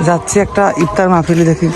যাচ্ছি একটা ইফতার মাহফিলে দেখি।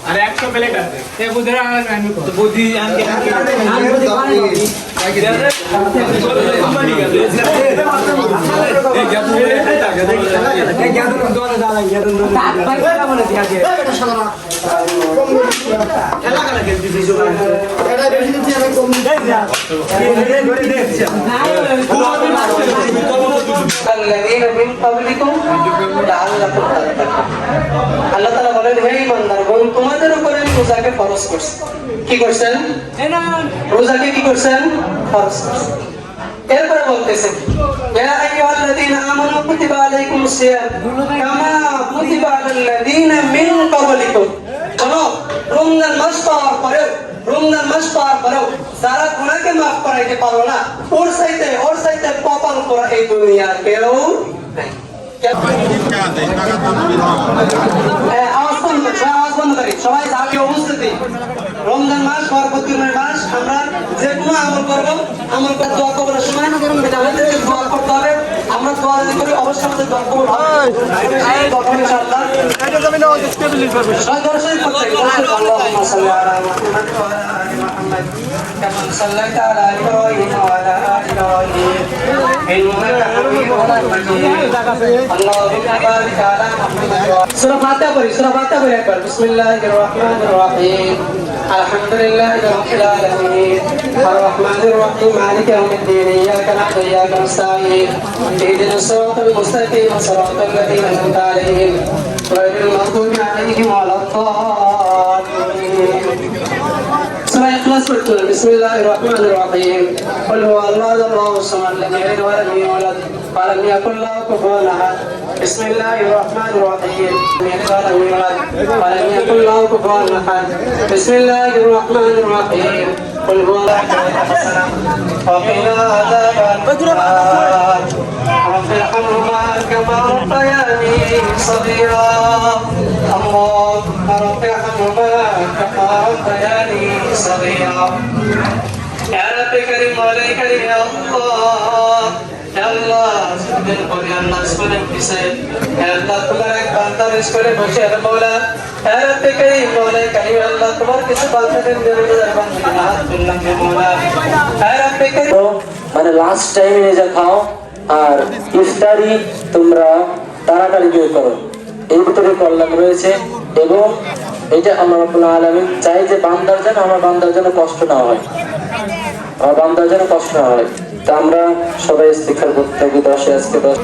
अरे 100 प्लेट আছে ते बुधरा आम्ही तो बुधी आणखी আল্লাহ তাআলা বলেন হে ঈমানদারগণ তোমাদের উপরে আমি রোজাকে ফরজ করেছি। কি করেছেন? রোজাকে কি করেছেন? ফরজ করেছেন। এরপরে বলতেছেন ইয়া আইয়ুহাল্লাযীনা আমানু কুতিবা আলাইকুমুস সিয়াম কামা কুতিবা আলাল্লাযীনা মিন ক্বাবলিকুম। চলো রমজান মাস পাওয়ার পরেও যারা গুনাহকে মাফ করাইতে পারো না ওর চাইতে কপাল করা এই দুনিয়ার কেউ নাই। সবাই যাকে উপস্থিতি রমজান মাস বরকতের মাস আমরা যে কোনো আমল করবো আমল করে দোয়া করার সময় আমাদেরকে দোয়া করতে হবে। আমরা দোয়া যদি করি অবশ্যই আমাদের দোয়া কবুল হবে ইনশাআল্লাহ। আল্লাহুম্মা সাল্লি আলা মুহাম্মাদ ওয়া আলা আলি মুহাম্মাদ কামা সাল্লাইতা আলা ইব্রাহিম ওয়া আলা আলি ইব্রাহিম ইন্নাকা হামিদুম মাজিদ। আল্লাহুম্মা বারিক আলা মুহাম্মাদ। সূরা ফাতিহা পড়ি একবার। বিসমিল্লাহির রহমানির রহিম আলহামদুলিল্লাহি রাব্বিল আলামিন আর রহমানির রহিম মালিকি ইয়াউমিদ্দিন ইয়াকা না'বুদু ওয়া ইয়াকা নাস্তাঈন ইহদিনাস সিরাতাল মুস্তাকিম সিরাতাল লাযীনা আন'আমতা আলাইহিম গায়রিল মাগদুবি আলাইহিম ওয়ালাদ-দাল্লিন। সূরা ইখলাস পড়ুন। বিসমিল্লাহির রহমানির রহিম কুল হুয়াল্লাহু সামাদ লাম ইয়ালিদ ওয়া লাম ইউলাদ ওয়া লাম ইয়াকুল লাহু কুফুওয়ান আহাদ। বিসমিল্লাহির রহমানির রহিম ولم يكن له كفوا احد. بسم الله الرحمن الرحيم قل هو الله احد وقنا عذاب النار رب ارحمهما كما ربياني صغيرا اللهم رب ارحمهما كما ربياني صغيرا يا رب كريم مولاي كريم يا الله আল্লাহ সুবহান করে আল্লাহ সুবহান কিসে আল্লাহ তোমার এক বান্দা স্কুলে বসে আছে মওলা হে রব্বে কারীম মওলা কারীম আল্লাহ তোমার কিছু বান্দাদের জন্য বান্দাদের হাত তুললাম হে মওলা হে রব্বে কারীম মানে লাস্ট টাইমে নিজে খাও আর ইফতারি তোমরা তাড়াতাড়ি বের করো এর ভিতরে কল্যাণ রয়েছে এবং এটা আল্লাহ রাব্বুল আলামিন চাই যে বান্দার যেন আমার বান্দার যেন কষ্ট না হয়, আমার বান্দার যেন কষ্ট না হয়। তা আমরা সবাই ইস্তিগফার করতে থাকি 10 আজকে 10